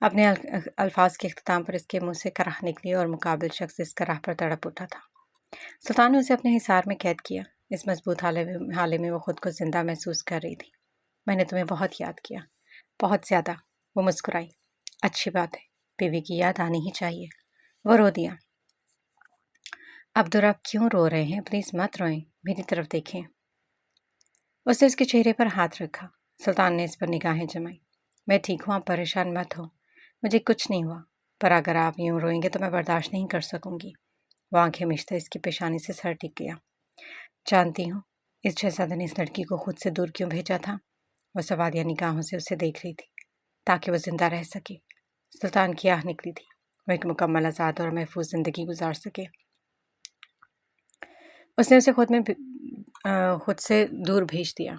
اپنے الفاظ کے اختتام پر اس کے منہ سے کراہ نکلی اور مقابل شخص اس کراہ پر تڑپ اٹھا تھا۔ سلطان نے اسے اپنے حصار میں قید کیا۔ اس مضبوط حالے میں وہ خود کو زندہ محسوس کر رہی تھی۔ میں نے تمہیں بہت یاد کیا، بہت زیادہ۔ وہ مسکرائی۔ اچھی بات ہے، بیوی کی یاد آنی ہی چاہیے۔ وہ رو دیا۔ عبدالر آپ کیوں رو رہے ہیں؟ پلیز مت روئیں، میری طرف دیکھیں۔ اس نے اس کے چہرے پر ہاتھ رکھا۔ سلطان نے اس پر نگاہیں جمائیں۔ میں ٹھیک ہوں، آپ پریشان مت ہو، مجھے کچھ نہیں ہوا، پر اگر آپ یوں روئیں گے تو میں برداشت نہیں کر سکوں گی۔ وہ آنکھیں مشتے اس کی پیشانی سے سر ٹک گیا۔ جانتی ہوں اس شہزادہ نے اس لڑکی کو خود سے دور کیوں بھیجا تھا؟ وہ سوالیہ نگاہوں سے اسے دیکھ رہی تھی۔ تاکہ وہ زندہ رہ سکے۔ سلطان کی آہ نکلی تھی۔ وہ ایک مکمل آزاد اور محفوظ زندگی گزار سکے۔ اس نے اسے خود سے دور بھیج دیا۔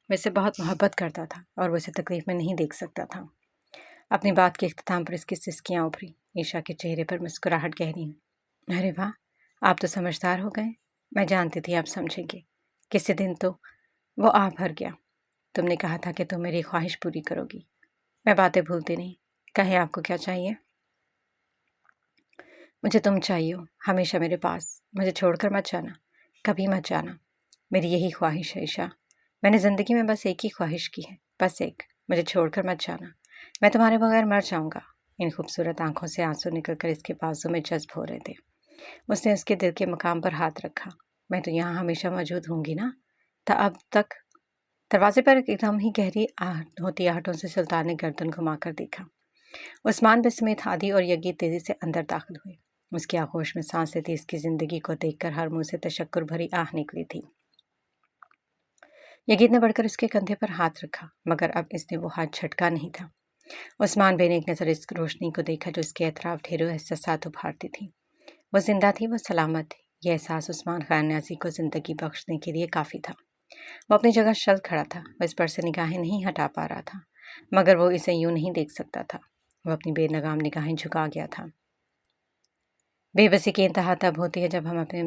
وہ اسے بہت محبت کرتا تھا اور وہ اسے تکلیف میں نہیں دیکھ سکتا تھا۔ اپنی بات کے اختتام پر اس کی سسکیاں ابھری۔ عیشا کے چہرے پر مسکراہٹ گہری ہوئی۔ ارے واہ، آپ تو سمجھدار ہو گئے۔ میں جانتی تھی آپ سمجھیں گے۔ کسی دن تو وہ آہ بھر گیا۔ تم نے کہا تھا کہ تم میری خواہش پوری کرو گی۔ میں باتیں بھولتی نہیں۔ کہیں آپ کو کیا چاہیے؟ مجھے تم چاہیے ہو، ہمیشہ میرے پاس۔ مجھے چھوڑ کر مت جانا، کبھی مت جانا۔ میری یہی خواہش ہے عیشا۔ میں نے زندگی میں بس ایک ہی خواہش کی ہے، بس ایک، مجھے چھوڑ کر مت جانا۔ میں تمہارے بغیر مر جاؤں گا۔ ان خوبصورت آنکھوں سے آنسو نکل کر اس کے بازو میں جذب ہو رہے تھے۔ اس نے اس کے دل کے مقام پر ہاتھ رکھا۔ میں تو یہاں ہمیشہ موجود ہوں گی نا؟ اب تک دروازے پر ایک دم ہی گہری ہوتی آہٹوں سے سلطان نے گردن گھما کر دیکھا۔ عثمان بے سمیت ہادی اور یگی تیزی سے اندر داخل ہوئے۔ اس کی آغوش میں سانس لیتی اس کی زندگی کو دیکھ کر ہر منہ سے تشکر بھری آہ نکلی تھی۔ یگید نے بڑھ کر اس کے کندھے پر ہاتھ رکھا، مگر اب اس نے وہ ہاتھ جھٹکا نہیں تھا۔ عثمان بے نے ایک نظر اس روشنی کو دیکھا جو اس کے اطراف ڈھیروں احساسات ابھارتی تھی۔ وہ زندہ تھی، وہ سلامت تھی۔ یہ احساس عثمان خان نیازی کو زندگی بخشنے کے لیے کافی تھا۔ وہ اپنی جگہ شل کھڑا تھا۔ وہ اس پر سے نگاہیں نہیں ہٹا پا رہا تھا، مگر وہ اسے یوں نہیں دیکھ سکتا تھا۔ وہ اپنی بے لگام نگاہیں جھکا گیا تھا۔ بے بسی کی انتہا تب ہوتی ہے جب ہم اپنے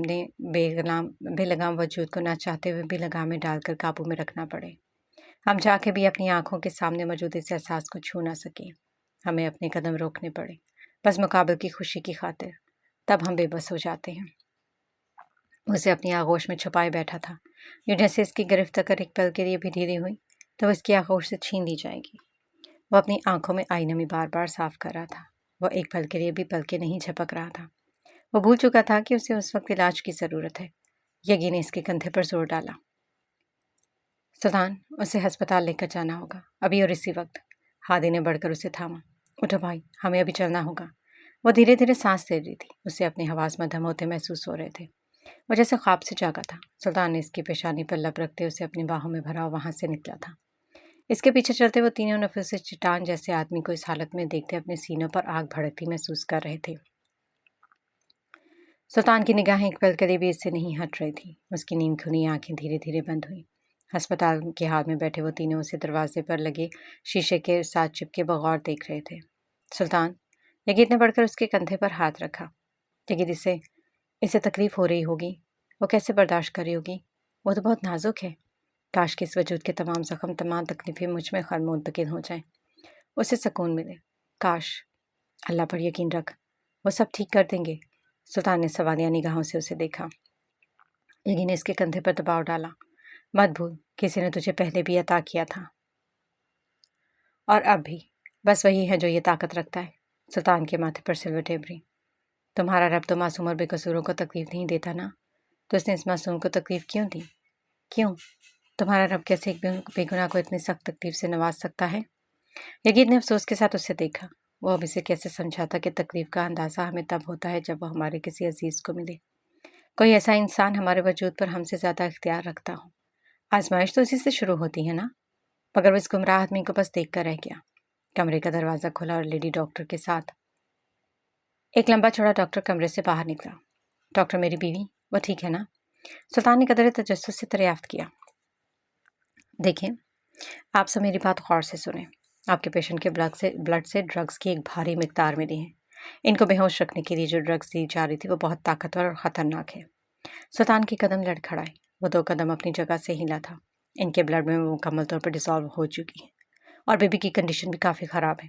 بے لگام وجود کو نہ چاہتے ہوئے بھی لگامیں ڈال کر قابو میں رکھنا پڑے۔ ہم چاہ کے بھی اپنی آنکھوں کے سامنے موجود اس احساس کو چھو نہ سکیں۔ ہمیں اپنے قدم روکنے پڑے، بس مقابل کی خوشی کی خاطر۔ تب ہم بے بس ہو جاتے ہیں۔ اسے اپنی آغوش میں چھپائے بیٹھا تھا، یوں جیسے اس کی گرفت اگر ایک پل کے لیے بھی ڈھیلی ہوئی تو وہ اس کی آغوش سے چھین لی جائے گی۔ وہ اپنی آنکھوں میں آئینہ میں بار بار صاف کر رہا تھا۔ وہ ایک پل کے لیے بھی پلکیں نہیں جھپک رہا تھا۔ وہ بھول چکا تھا کہ اسے اس وقت علاج کی ضرورت ہے۔ یگی نے اس کے کندھے پر زور ڈالا۔ سلطان، اسے ہسپتال لے کر جانا ہوگا، ابھی اور اسی وقت۔ ہادی نے بڑھ کر اسے تھاما۔ اٹھو بھائی، ہمیں ابھی چلنا ہوگا۔ وہ دھیرے دھیرے سانس لے رہی تھی۔ اسے اپنے حواس مدھم ہوتے محسوس ہو رہے تھے۔ وہ جیسے خواب سے جاگا تھا۔ سلطان نے اس کی پیشانی پر لب رکھتے اسے اپنی باہوں میں بھرا اور وہاں سے نکلا تھا۔ اس کے پیچھے چلتے وہ تینوں نفس چٹان جیسے آدمی کو اس حالت میں دیکھتے اپنے سینوں پر آگ بھڑکتی محسوس کر رہے تھے۔ سلطان کی نگاہیں ایک پل کے لیے بھی اس سے نہیں ہٹ رہی تھیں۔ اس کی نیم کھلی آنکھیں دھیرے دھیرے بند ہوئیں۔ ہسپتال کے حال میں بیٹھے وہ تینوں اسے دروازے پر لگے شیشے کے ساتھ چپکے بغور دیکھ رہے تھے۔ سلطان، یگید نے بڑھ کر اس کے کندھے پر ہاتھ رکھا۔ یگید، اسے تکلیف ہو رہی ہوگی، وہ کیسے برداشت کر رہی ہوگی؟ وہ تو بہت نازک ہے۔ کاش کہ اس وجود کے تمام زخم، تمام تکلیفیں مجھ میں منتقل ہو جائیں، اسے سکون ملے۔ کاش۔ اللہ پر یقین رکھ، وہ سب ٹھیک کر دیں گے۔ سلطان نے سوالیہ نگاہوں سے اسے دیکھا۔ یگی نے اس کے کندھے پر دباؤ ڈالا۔ مت بھول، کسی نے تجھے پہلے بھی عطا کیا تھا، اور اب بھی، بس وہی ہے جو یہ طاقت رکھتا ہے۔ سلطان کے ماتھے پر سلوٹیں ابھری۔ تمہارا رب تو معصوم اور بے قصوروں کو تکلیف نہیں دیتا نا، تو اس نے اس معصوم کو تکلیف کیوں دی؟ کیوں؟ تمہارا رب کیسے ایک بے گناہ کو اتنی سخت تکلیف سے نواز سکتا ہے؟ یگید نے افسوس کے ساتھ اسے دیکھا۔ وہ اب اسے کیسے سمجھاتا کہ تکلیف کا اندازہ ہمیں تب ہوتا ہے جب وہ ہمارے کسی عزیز کو ملے، کوئی ایسا انسان ہمارے وجود پر ہم سے زیادہ اختیار رکھتا ہو۔ آزمائش تو اسی سے شروع ہوتی ہے نا؟ مگر وہ اس گمراہ آدمی کو بس دیکھ کر رہ گیا۔ کمرے کا دروازہ کھلا اور لیڈی ڈاکٹر کے ساتھ ایک لمبا چوڑا ڈاکٹر کمرے سے باہر نکلا۔ ڈاکٹر، میری بیوی، وہ ٹھیک ہے نا؟ سلطان نے قدرے تجسس سے دریافت کیا۔ دیکھیں، آپ سب میری بات غور سے سنیں۔ آپ کے پیشنٹ کے بلڈ سے ڈرگز کی ایک بھاری مقدار ملی ہے۔ ان کو بے ہوش رکھنے کے لیے جو ڈرگز دی جا رہی تھی وہ بہت طاقتور اور خطرناک ہے۔ سلطان کے قدم لڑکھڑائے۔ وہ 2 قدم اپنی جگہ سے ہلا تھا۔ ان کے بلڈ میں وہ مکمل طور پر ڈسالو ہو چکی ہے اور بیبی کی کنڈیشن بھی کافی خراب ہے۔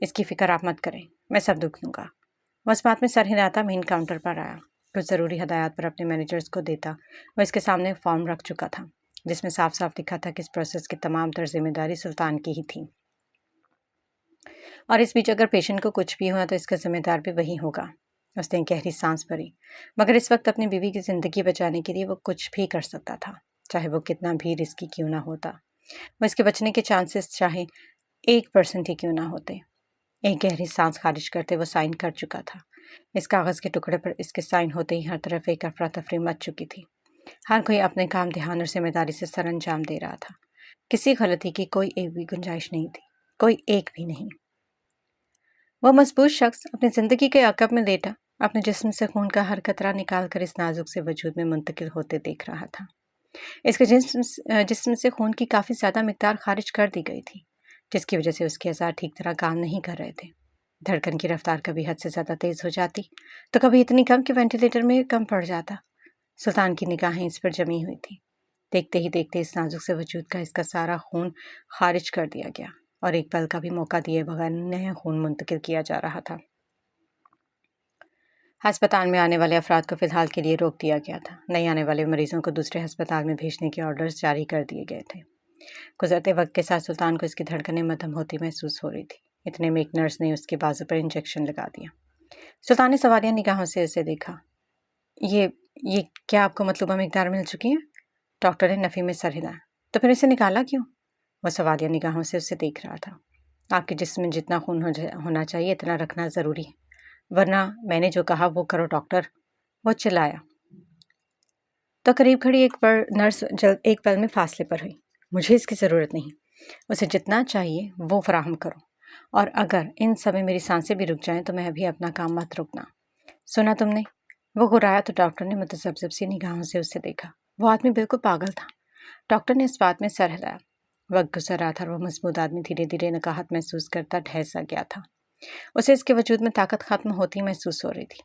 اس کی فکر آپ مت کریں، میں سب دکھ دوں گا۔ وہ اس بات میں سر ہلاتا مین کاؤنٹر پر آیا، کچھ ضروری ہدایات پر اپنے مینیجرز کو دیتا۔ وہ اس کے سامنے فارم رکھ چکا تھا جس میں صاف صاف لکھا تھا کہ اس پروسیس کی تمام تر ذمہ داری سلطان کی ہی تھی، اور اس بیچ اگر پیشنٹ کو کچھ بھی ہوا تو اس کا ذمہ دار بھی وہی ہوگا۔ اس نے ایک گہری سانس بھری، مگر اس وقت اپنی بیوی کی زندگی بچانے کے لیے وہ کچھ بھی کر سکتا تھا، چاہے وہ کتنا بھی رسکی کیوں نہ ہوتا۔ وہ اس کے بچنے کے چانسز چاہے 1% ہی کیوں نہ ہوتے۔ ایک گہری سانس خارج کرتے وہ سائن کر چکا تھا۔ اس کاغذ کے ٹکڑے پر اس کے سائن ہوتے ہی ہر طرف ایک افراتفری مچ چکی تھی۔ ہر کوئی اپنے کام دھیان اور ذمہ داری سے سر انجام دے رہا تھا۔ کسی غلطی کی کوئی ایک بھی گنجائش نہیں تھی، کوئی ایک بھی نہیں۔ وہ مضبوط شخص اپنی زندگی کے عقب میں لیٹا، اپنے جسم سے خون کا ہر قطرہ نکال کر اس نازک سے وجود میں منتقل ہوتے دیکھ رہا تھا۔ اس کے جسم سے خون کی کافی زیادہ مقدار خارج کر دی گئی تھی، جس کی وجہ سے اس کے اعضاء ٹھیک طرح کام نہیں کر رہے تھے۔ دھڑکن کی رفتار کبھی حد سے زیادہ تیز ہو جاتی تو کبھی اتنی کم کہ وینٹیلیٹر میں کم پڑ جاتا۔ سلطان کی نگاہیں اس پر جمی ہوئی تھیں۔ دیکھتے ہی دیکھتے اس نازک سے وجود کا اس کا سارا خون خارج کر دیا گیا اور ایک پل کا بھی موقع دیے بغیر نیا خون منتقل کیا جا رہا تھا۔ ہسپتال میں آنے والے افراد کو فی الحال کے لیے روک دیا گیا تھا۔ نہیں آنے والے مریضوں کو دوسرے ہسپتال میں بھیجنے کے آرڈرز جاری کر دیے گئے تھے۔ گزرتے وقت کے ساتھ سلطان کو اس کی دھڑکنیں مدھم ہوتی محسوس ہو رہی تھی۔ اتنے میں ایک نرس نے اس کے بازو پر انجیکشن لگا دیا۔ سلطان نے سوالیہ نگاہوں سے اسے دیکھا۔ یہ کیا آپ کو مطلوبہ مقدار مل چکی ہے؟ ڈاکٹر نے نفی میں سر ہلایا۔ تو پھر اسے نکالا کیوں؟ وہ سوالیہ نگاہوں سے اسے دیکھ رہا تھا۔ آپ کے جسم میں جتنا خون ہونا چاہیے اتنا رکھنا ضروری ہے، ورنہ میں نے جو کہا وہ کرو ڈاکٹر، وہ چلایا۔ تو قریب کھڑی نرس ایک پل میں فاصلے پر ہوئی۔ مجھے اس کی ضرورت نہیں، اسے جتنا چاہیے وہ فراہم کرو، اور اگر ان سمے میری سانسیں بھی رک جائیں تو میں ابھی اپنا کام مت رکنا۔ سنا تم نے؟ وہ گرایا تو ڈاکٹر نے متذبذب سی نگاہوں سے اسے دیکھا۔ وہ آدمی بالکل پاگل تھا۔ ڈاکٹر نے اس بات میں سر ہلایا۔ وقت گزر رہا تھا اور وہ مضبوط آدمی دھیرے دھیرے نقاہت محسوس کرتا ڈھہ سا گیا تھا۔ اسے اس کے وجود میں طاقت ختم ہوتی محسوس ہو رہی تھی۔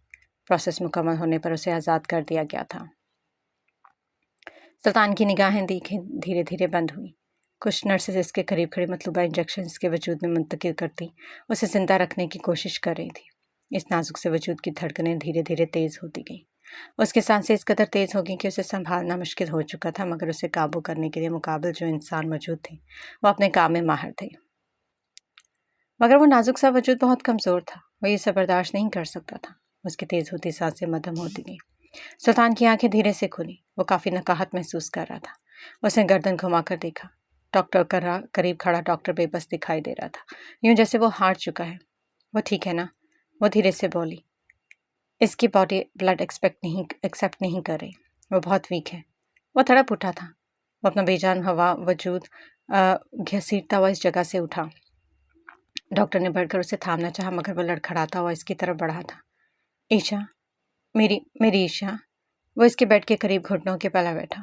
پروسیس مکمل ہونے پر اسے آزاد کر دیا گیا تھا۔ سلطان کی نگاہیں دھیرے دھیرے بند ہوئیں۔ کچھ نرسز اس کے قریب کھڑی مطلوبہ انجیکشن اس کے وجود میں منتقل کرتی اسے زندہ رکھنے کی کوشش کر رہی تھی۔ اس نازک سے وجود کی دھڑکنیں دھیرے دھیرے تیز ہوتی گئیں۔ اس کی سانسیں اس قدر تیز ہو گئیں کہ اسے سنبھالنا مشکل ہو چکا تھا، مگر اسے قابو کرنے کے لیے مقابل جو انسان موجود تھے وہ اپنے کام میں ماہر تھے۔ مگر وہ نازک سا وجود بہت کمزور تھا، وہ یہ سب برداشت نہیں کر سکتا تھا۔ اس کی تیز ہوتی سانسیں مدھم ہوتی گئیں۔ سلطان کی آنکھیں دھیرے سے کھلی، وہ کافی نقاہت محسوس کر رہا تھا۔ اس نے گردن گھما کر دیکھا۔ ڈاکٹر قریب کھڑا ڈاکٹر بے بس دکھائی دے رہا تھا، یوں جیسے وہ ہار چکا ہے۔ وہ ٹھیک ہے نا؟ وہ دھیرے سے بولی۔ اس کی باڈی بلڈ ایکسیپٹ نہیں کر رہی، وہ بہت ویک ہے۔ وہ تڑپ اٹھا تھا۔ وہ اپنا بے جان ہوا وجود گھسیٹتا ہوا اس جگہ سے اٹھا۔ ڈاکٹر نے بڑھ کر اسے تھامنا چاہا، مگر وہ لڑکھڑاتا ہوا اس کی طرف بڑھا تھا۔ عیشا، میری عیشا۔ وہ اس کے بیڈ کے قریب گھٹنوں کے پلا بیٹھا۔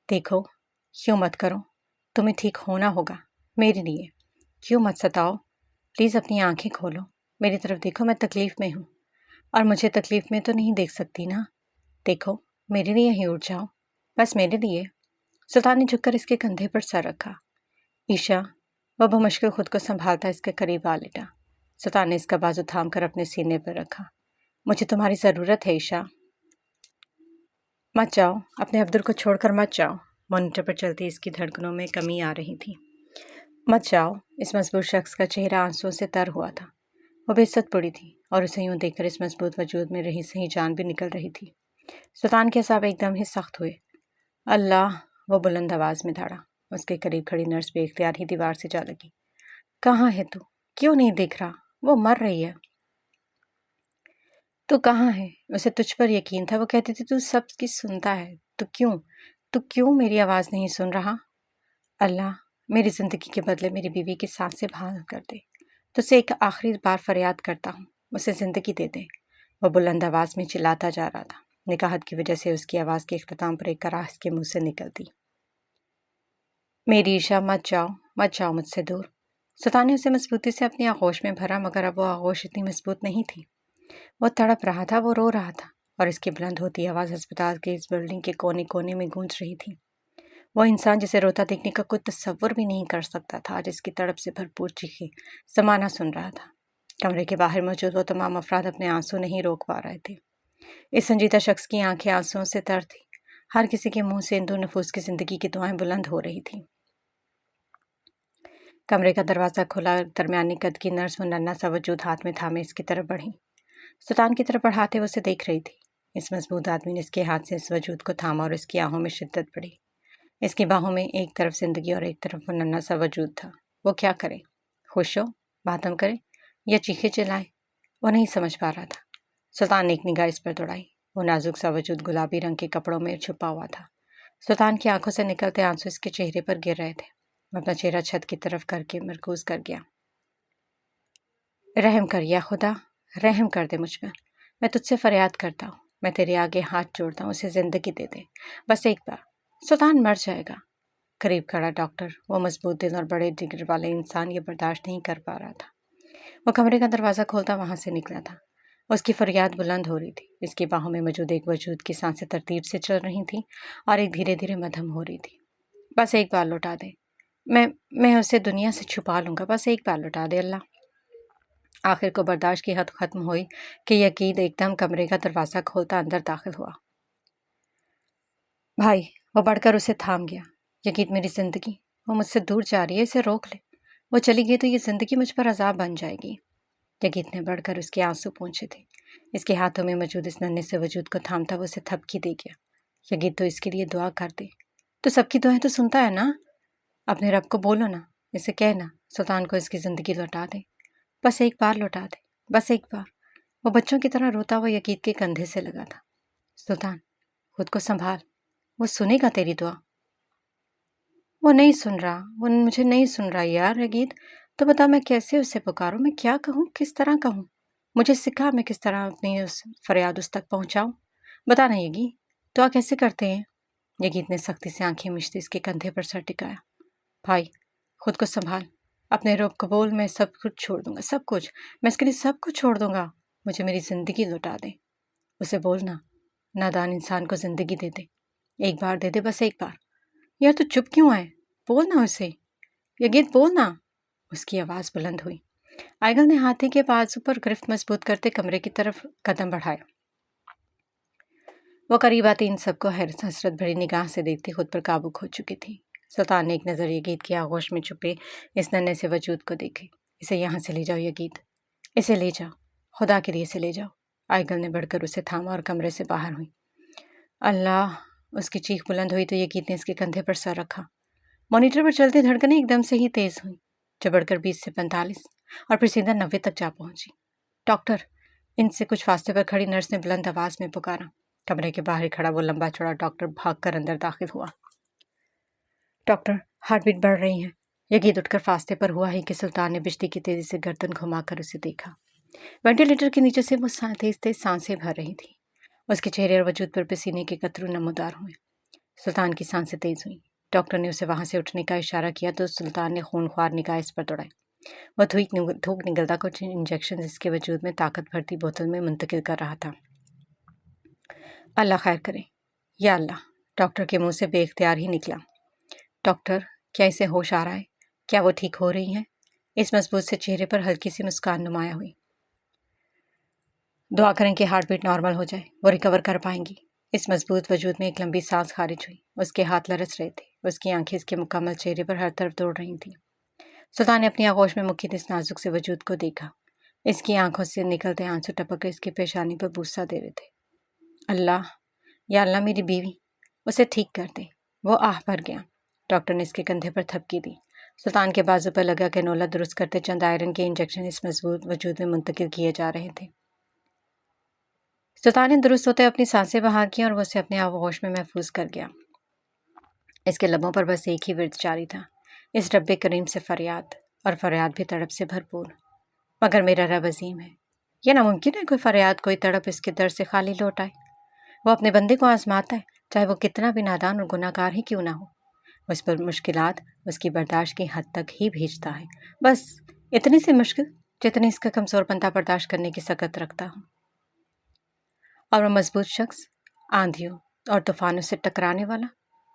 دیکھو، کیوں مت کرو، تمہیں ٹھیک ہونا ہوگا، میرے لیے کیوں مت ستاؤ، پلیز اپنی آنکھیں کھولو، میری طرف دیکھو، میں تکلیف میں ہوں، اور مجھے تکلیف میں تو نہیں دیکھ سکتی نا، دیکھو میرے لیے ہی اٹھ جاؤ، بس میرے لیے۔ سلطان نے جھک کر اس کے کندھے پر سر رکھا۔ عیشا، وہ بمشکل خود کو سنبھالتا اس کے قریب آ لیٹا۔ سلطان نے اس کا بازو تھام کر اپنے سینے پر رکھا۔ مجھے تمہاری ضرورت ہے عیشا، مت جاؤ، اپنے عبدل کو چھوڑ کر مت جاؤ۔ مانیٹر پر چلتی اس کی دھڑکنوں میں کمی آ رہی تھی۔ مت جاؤ۔ اس مضبوط شخص کا چہرہ آنسوؤں سے تر ہوا تھا۔ وہ بے ست پڑی تھی اور اسے یوں دیکھ کر اس مضبوط وجود میں رہی سہی جان بھی نکل رہی تھی۔ سلطان کے اعصاب ایک دم ہی سخت ہوئے۔ اللہ، وہ بلند آواز میں دھاڑا۔ اس کے قریب کھڑی نرس بے اختیار ہی دیوار سے جا لگی۔ کہاں ہے تو؟ کیوں نہیں دیکھ رہا؟ وہ مر رہی ہے۔ تو کہاں ہے؟ اسے تجھ پر یقین تھا، وہ کہتی تھی تو سب کی سنتا ہے، تو کیوں میری آواز نہیں سن رہا؟ اللہ، میری زندگی کے بدلے میری بیوی کی سانسیں بحال کر دے، تو اسے ایک آخری بار فریاد کرتا ہوں، اسے زندگی دے دے۔ وہ بلند آواز میں چلاتا جا رہا تھا۔ نکاحت کی وجہ سے اس کی آواز کے اختتام پر ایک کراہ اس کے منہ سے نکلتی۔ میری عیشا، مت جاؤ مجھ سے دور۔ سلطان نے اسے مضبوطی سے اپنی آغوش میں بھرا، مگر اب وہ آغوش اتنی مضبوط نہیں تھی۔ وہ تڑپ رہا تھا، وہ رو رہا تھا، اور اس کی بلند ہوتی آواز ہسپتال کے اس بلڈنگ کے کونے کونے میں گونج رہی تھی۔ وہ انسان جسے روتا دیکھنے کا کوئی تصور بھی نہیں کر سکتا تھا، جس کی تڑپ سے بھرپور چیخیں زمانہ سن رہا تھا۔ کمرے کے باہر موجود وہ تمام افراد اپنے آنسو نہیں روک پا رہے تھے۔ اس سنجیدہ شخص کی آنکھیں آنسوؤں سے تر تھیں۔ ہر کسی کے منہ سے ہندو نفوس کی زندگی کی دعائیں بلند ہو رہی تھیں۔ کمرے کا دروازہ کھلا، درمیانی قد کی نرس وہ ننھا سا وجود ہاتھ میں تھامے اس کی طرف بڑھی۔ سلطان کی طرف بڑھاتے وہ اسے دیکھ رہی تھی۔ اس مضبوط آدمی نے اس کے ہاتھ سے اس وجود کو تھاما اور اس کی آہوں میں شدت بڑھی۔ اس کی باہوں میں ایک طرف زندگی اور ایک طرف وہ ننھا سا وجود تھا۔ وہ کیا کرے؟ خوش ہو، ماتم کرے یا چیخے چلائے؟ وہ نہیں سمجھ پا رہا تھا۔ سلطان نے ایک نگاہ اس پر دوڑائی۔ وہ نازک سا وجود گلابی رنگ کے کپڑوں میں چھپا ہوا تھا۔ سلطان کی آنکھوں سے نکلتے آنسو اس کے چہرے پر گر رہے تھے۔ وہ اپنا چہرہ چھت کی طرف کر کے مرکوز کر گیا۔ رحم کر یا خدا، رحم کر دے مجھ پر۔ میں تجھ سے فریاد کرتا ہوں، میں تیرے آگے ہاتھ جوڑتا ہوں، اسے زندگی دے دے، بس ایک بار۔ سلطان مر جائے گا۔ قریب کھڑا ڈاکٹر، وہ مضبوط دل اور بڑے جگر والے انسان یہ برداشت نہیں کر پا رہا تھا۔ وہ کمرے کا دروازہ کھولتا وہاں سے نکلا تھا۔ اس کی فریاد بلند ہو رہی تھی۔ اس کی باہوں میں موجود ایک وجود کی سانسیں ترتیب سے چل رہی تھیں اور ایک دھیرے دھیرے مدھم ہو رہی تھی۔ بس ایک بار لوٹا دے، میں اسے دنیا سے چھپا لوں گا، بس ایک بار لوٹا دے اللہ۔ آخر کو برداشت کی حد ختم ہوئی کہ یقین ایک دم کمرے کا دروازہ کھولتا اندر داخل ہوا۔ بھائی، وہ بڑھ کر اسے تھام گیا۔ یقین میری زندگی، وہ مجھ سے دور جا رہی ہے، اسے روک لے۔ وہ چلی گئی تو یہ زندگی مجھ پر عذاب بن جائے گی۔ یقین نے بڑھ کر اس کے آنسو پونچھے تھے۔ اس کے ہاتھوں میں موجود اس ننھے سے وجود کو تھامتا وہ اسے تھپکی دے گیا۔ یقین تو اس کے لیے دعا کر دے۔ تو سب کی دعائیں تو سنتا ہے نا؟ اپنے رب کو بولو نا، اسے کہنا سلطان کو اس کی زندگی لوٹا دے، بس ایک بار لوٹا دے، بس ایک بار۔ وہ بچوں کی طرح روتا ہوا یقین کے کندھے سے لگا تھا۔ سلطان، خود کو سنبھال، وہ سنے گا تیری دعا۔ وہ نہیں سن رہا، وہ مجھے نہیں سن رہا یار۔ یقین تو بتا، میں کیسے اسے پکاروں، میں کیا کہوں، کس طرح کہوں؟ مجھے سکھا میں کس طرح اپنی فریاد اس تک پہنچاؤں۔ بتا نا یقین، دعا کیسے کرتے ہیں؟ یقین نے سختی سے آنکھیں مچھتے اس کے کندھے پر سر ٹکایا۔ بھائی، خود کو سنبھال، اپنے رب کو بول، میں سب کچھ چھوڑ دوں گا، سب کچھ، میں اس کے لیے سب کچھ چھوڑ دوں گا، مجھے میری زندگی لوٹا دے۔ اسے بولنا نادان انسان کو زندگی دے دے، ایک بار دے دے، بس ایک بار۔ یار تو چپ کیوں ہے؟ بولنا اسے، یقین بولنا۔ اس کی آواز بلند ہوئی۔ آئیگل نے ہاتھی کے بازو پر گرفت مضبوط کرتے کمرے کی طرف قدم بڑھایا۔ وہ قریب آتی ان سب کو حیرت حسرت بھری نگاہ سے دیکھتی خود پر قابو کھو چکی تھی۔ سلطان نے ایک نظر یقین کی آغوش میں چھپے اس ننھے سے وجود کو دیکھی۔ اسے یہاں سے لے جاؤ یقین، اسے لے جاؤ، خدا کے لیے اسے لے جاؤ۔ آئیگل نے بڑھ کر اسے تھاما اور کمرے سے باہر ہوئی۔ اللہ! اس کی چیخ بلند ہوئی تو یقین نے اس کے کندھے پر سر رکھا۔ مانیٹر پر چلتی دھڑکنیں ایک دم سے ہی تیز ہوئیں، جو بڑھ کر 20 سے 45 اور پھر سیدھا 90 تک جا پہنچی۔ ڈاکٹر! ان سے کچھ فاصلے پر کھڑی نرس نے بلند آواز میں پکارا۔ کمرے کے باہر کھڑا وہ لمبا چوڑا ڈاکٹر بھاگ کر اندر داخل ہوا۔ ڈاکٹر، ہارٹ بیٹ بڑھ رہی ہے۔ یقین اٹھ کر فاصلے پر ہوا ہی کہ سلطان نے بجلی کی تیزی سے گردن گھما کر اسے دیکھا۔ وینٹیلیٹر کے نیچے سے وہ تیز تیز سانسیں بھر رہی تھیں۔ اس کے چہرے اور وجود پر پسینے کے قطروں نمودار ہوئے۔ سلطان کی سانسیں تیز ہوئیں۔ ڈاکٹر نے اسے وہاں سے اٹھنے کا اشارہ کیا تو سلطان نے خونخوار نگاہ اس پر دوڑائی۔ وہ تھوک نگلتا کچھ انجیکشن اس کے وجود میں طاقت بھرتی بوتل میں منتقل کر رہا تھا۔ اللہ خیر کرے، یا اللہ! ڈاکٹر کے منہ سے بے اختیار ہی نکلا۔ ڈاکٹر، کیا اسے ہوش آ رہا ہے؟ کیا وہ ٹھیک ہو رہی ہیں؟ اس مضبوط سے چہرے پر ہلکی سی مسکان نمایاں ہوئی۔ دعا کریں کہ ہارٹ بیٹ نارمل ہو جائے، وہ ریکور کر پائیں گی۔ اس مضبوط وجود میں ایک لمبی سانس خارج ہوئی۔ اس کے ہاتھ لرز رہے تھے، اس کی آنکھیں اس کے مکمل چہرے پر ہر طرف دوڑ رہی تھیں۔ سلطان نے اپنی آغوش میں مکید اس نازک سے وجود کو دیکھا۔ اس کی آنکھوں سے نکلتے آنسو ٹپک کر اس کی پیشانی پر بوسہ دے رہے تھے۔ اللہ، یا اللہ میری بیوی، اسے ٹھیک کر دے۔ وہ آہ بھر گیا۔ ڈاکٹر نے اس کے کندھے پر تھپکی دی۔ سلطان کے بازو پر لگا کینولا درست کرتے چند آئرن کے انجیکشن اس مضبوط وجود میں منتقل کیے جا رہے تھے۔ سلطان نے درست ہوتے اپنی سانسیں بحال کی اور وہ اسے اپنے آغوش میں محفوظ کر گیا۔ اس کے لبوں پر بس ایک ہی ورد جاری تھا، اس رب کریم سے فریاد، اور فریاد بھی تڑپ سے بھرپور۔ مگر میرا رب عظیم ہے، یہ ناممکن ہے کوئی فریاد کوئی تڑپ اس کے در سے خالی لوٹ آئے۔ وہ اپنے بندے کو آزماتا ہے، چاہے وہ کتنا بھی نادان اور گناہ گار ہی کیوں نہ ہو۔ اس پر مشکلات اس کی برداشت کی حد تک ہی بھیجتا ہے، بس اتنی سی مشکل جتنی اس کا کمزور بندہ برداشت کرنے کی سکت رکھتا ہو۔ اور وہ مضبوط شخص، آندھیوں اور طوفانوں سے ٹکرانے والا،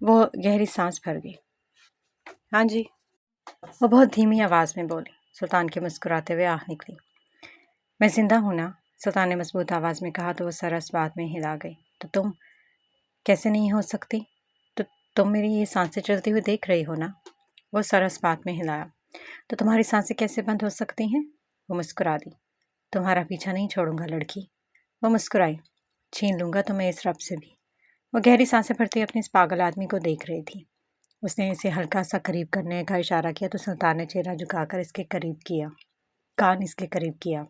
وہ گہری سانس بھر گئی۔ ہاں جی، وہ بہت دھیمی آواز میں بولی۔ سلطان کے مسکراتے ہوئے آہ نکلی۔ میں زندہ ہوں نا، سلطان نے مضبوط آواز میں کہا تو وہ سر اس بات میں ہلا گئی۔ تو تم کیسے نہیں ہو سکتی؟ تو تم میری یہ سانسیں چلتی ہوئی دیکھ رہی ہو نا؟ وہ سر اس بات میں ہلایا۔ تو تمہاری سانسیں کیسے بند ہو سکتی ہیں؟ وہ مسکرا دی۔ تمہارا پیچھا نہیں چھوڑوں گا لڑکی۔ وہ مسکرائی۔ چھین لوں گا تمہیں اس رب سے بھی۔ وہ گہری سانسیں بھرتے اپنے اس پاگل آدمی کو دیکھ رہی تھی۔ اس نے اسے ہلکا سا قریب کرنے کا اشارہ کیا تو سلطان نے چہرہ جھکا کر اس کے قریب کیا، کان اس کے قریب کیا۔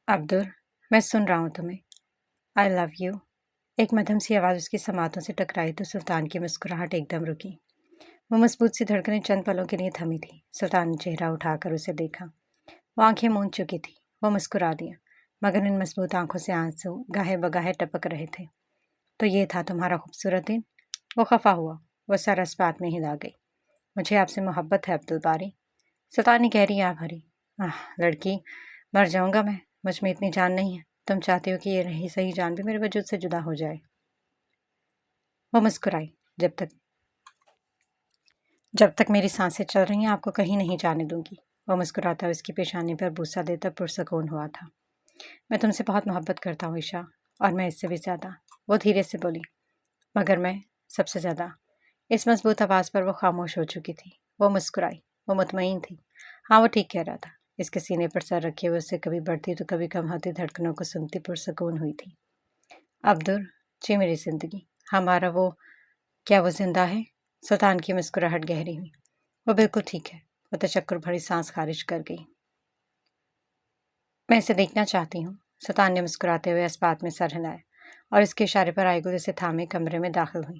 عبدر، میں سن رہا ہوں تمہیں۔ آئی لو یو۔ ایک مدھم سی آواز اس کی سماعتوں سے ٹکرائی تو سلطان کی مسکراہٹ ایک دم رکی۔ وہ مضبوط سی دھڑکنیں چند پلوں کے لیے تھمی تھی۔ سلطان نے چہرہ اٹھا کر اسے دیکھا۔ وہ آنکھیں موند چکی تھی۔ وہ مسکرا دیا، مگر ان مضبوط آنکھوں سے آنسو گاہے بگاہے ٹپک رہے تھے۔ تو یہ تھا تمہارا خوبصورت دن؟ وہ خفا ہوا۔ وہ سر اس بات میں ہلا گئی۔ مجھے آپ سے محبت ہے عبدالباری۔ سلطان نے گہری آہ بھری۔ لڑکی، مر جاؤں گا میں، مجھ میں اتنی جان نہیں ہے۔ تم چاہتے ہو کہ یہ رہی صحیح جان بھی میرے وجود سے جدا ہو جائے؟ وہ مسکرائی۔ جب تک میری سانسیں چل رہی ہیں آپ کو کہیں نہیں جانے دوں گی۔ وہ مسکراتا اس کی پیشانی پر بوسہ دیتا پرسکون ہوا تھا۔ میں تم سے بہت محبت کرتا ہوں عشا، اور میں اس سے بھی زیادہ۔ وہ دھیرے سے بولی۔ مگر میں سب سے زیادہ۔ اس مضبوط آواز پر وہ خاموش ہو چکی تھی۔ وہ مسکرائی۔ وہ مطمئن تھی۔ ہاں، وہ ٹھیک کہہ رہا تھا۔ اس کے سینے پر سر رکھے ہوئے اسے کبھی بڑھتی تو کبھی کم ہوتی دھڑکنوں کو سنتی پرسکون ہوئی تھی۔ عبدر، جی میری زندگی، ہمارا وہ، کیا وہ زندہ ہے؟ سلطان کی مسکراہٹ گہری ہوئی۔ وہ بالکل ٹھیک ہے۔ وہ تشکر بھری سانس خارج کر گئی۔ میں اسے دیکھنا چاہتی ہوں۔ سلطان نے مسکراتے ہوئے اس بات میں سر ہلایا اور اس کے اشارے پر آئی گل اسے تھامے کمرے میں داخل ہوئی۔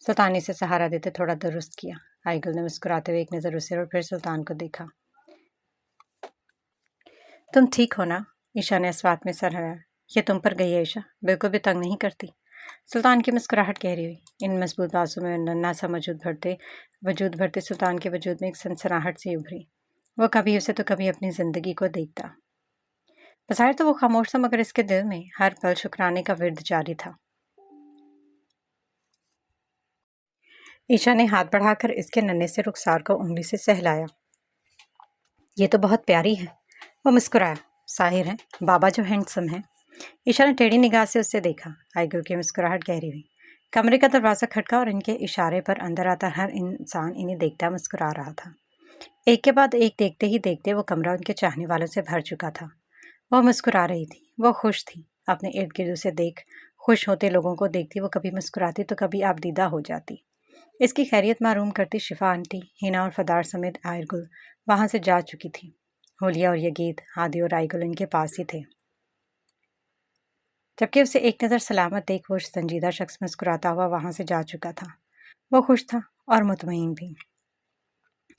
سلطان نے اسے سہارا دیتے تھوڑا درست کیا۔ آئی گل نے مسکراتے ہوئے ایک نظر اسے اور پھر سلطان کو دیکھا۔ تم ٹھیک ہو نا؟ عشا نے اس بات میں سر ہلایا۔ یہ تم پر گئی ہے عشا، بالکل بھی تنگ نہیں کرتی؟ سلطان کی مسکراہٹ گہری ہوئی۔ ان مضبوط بازوں میں ننھا سا وجود بھرتے سلطان کے وجود میں ایک سنسناہٹ سی ابھری۔ وہ کبھی اسے تو کبھی اپنی زندگی کو دیکھتا۔ بظاہر تو وہ خاموش تھا، مگر اس کے دل میں ہر پل شکرانے کا ورد جاری تھا۔ عشا نے ہاتھ بڑھا کر اس کے ننھے سے رخسار کو انگلی سے سہلایا۔ یہ تو بہت پیاری ہے۔ وہ مسکرایا۔ ظاہر ہے بابا جو ہینڈسم ہے۔ عشا نے ٹیڑھی نگاہ سے اسے دیکھا۔ آئی گل کی مسکراہٹ گہری ہوئی۔ کمرے کا دروازہ کھٹکا اور ان کے اشارے پر اندر آتا ہر انسان انہیں دیکھتا مسکرا رہا تھا۔ ایک کے بعد ایک دیکھتے ہی دیکھتے وہ کمرہ ان کے چاہنے والوں سے بھر چکا تھا۔ وہ مسکرا رہی تھی۔ وہ خوش تھی۔ اپنے ارد گرد اسے دیکھ خوش ہوتے لوگوں کو دیکھتی وہ کبھی مسکراتی تو کبھی آبدیدہ ہو جاتی۔ اس کی خیریت معلوم کرتی شفا آنٹی، ہینا اور فدار سمیت آئر گل وہاں سے جا چکی تھی۔ ہولیا اور یگید، ہادی اور آئی گل ان کے پاس ہی تھے۔ جبکہ اسے ایک نظر سلامت دیکھ وہ سنجیدہ شخص مسکراتا ہوا وہاں سے جا چکا تھا۔ وہ خوش تھا اور مطمئن بھی۔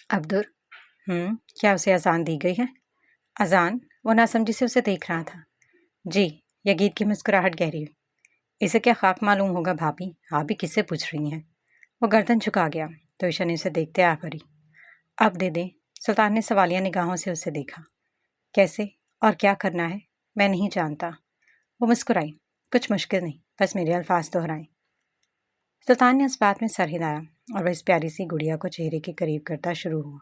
عبدر، کیا اسے اذان دی گئی ہے؟ اذان؟ وہ ناسمجھی سے اسے دیکھ رہا تھا۔ جی، یگید کی مسکراہٹ گہری ہوئی۔ اسے کیا خاک معلوم ہوگا بھابھی، آپ بھی کس سے پوچھ رہی ہیں؟ وہ گردن جھکا گیا تو عشا نے اسے دیکھتے آ بھری۔ اب دے دیں۔ سلطان نے سوالیہ نگاہوں سے اسے دیکھا۔ کیسے اور کیا کرنا ہے؟ میں نہیں جانتا۔ وہ مسکرائی۔ کچھ مشکل نہیں، بس میرے الفاظ دہرائیں۔ سلطان نے اس بات میں سر ہلایا اور وہ اس پیاری سی گڑیا کو چہرے کے قریب کرتا شروع ہوا۔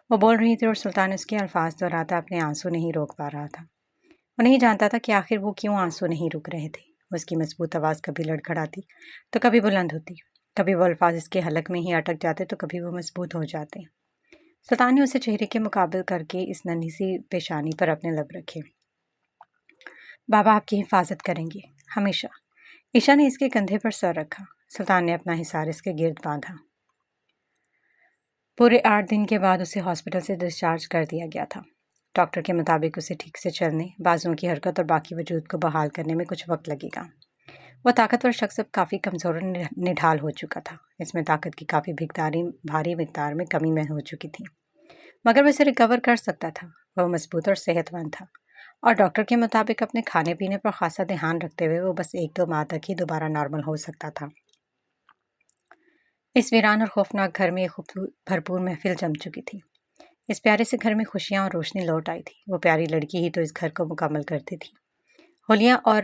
وہ بول رہی تھی اور سلطان اس کے الفاظ دہراتا اپنے آنسو نہیں روک پا رہا تھا۔ وہ نہیں جانتا تھا کہ آخر وہ کیوں آنسو نہیں رک رہے تھے۔ اس کی مضبوط آواز کبھی لڑکھڑاتی تو کبھی بلند ہوتی، کبھی وہ الفاظ اس کے حلق میں ہی اٹک جاتے تو کبھی وہ مضبوط ہو جاتے۔ سلطان نے اسے چہرے کے مقابل کر کے اس ننھی سی پیشانی پر اپنے لب رکھے۔ بابا آپ کی حفاظت کریں گے ہمیشہ۔ عشا نے اس کے کندھے پر سر رکھا۔ سلطان نے اپنا حصار اس کے گرد باندھا۔ پورے 8 دن کے بعد اسے ہاسپٹل سے ڈسچارج کر دیا گیا تھا۔ ڈاکٹر کے مطابق اسے ٹھیک سے چلنے، بازوؤں کی حرکت اور باقی وجود کو بحال کرنے میں کچھ وقت لگے گا۔ وہ طاقتور شخص اب کافی کمزور اور نڈھال ہو چکا تھا۔ اس میں طاقت کی کافی بھاری مقدار میں کمی میں ہو چکی تھی، مگر وہ اسے ریکور کر سکتا تھا۔ وہ مضبوط اور صحت مند تھا اور ڈاکٹر کے مطابق اپنے کھانے پینے پر خاصا دھیان رکھتے ہوئے وہ بس 1-2 ماہ تک ہی دوبارہ نارمل ہو سکتا تھا۔ اس ویران اور خوفناک گھر میں ایک بھرپور محفل جم چکی تھی۔ اس پیارے سے گھر میں خوشیاں اور روشنی لوٹ آئی تھی۔ وہ پیاری لڑکی ہی تو اس گھر کو مکمل کرتی تھی۔ ہولیا اور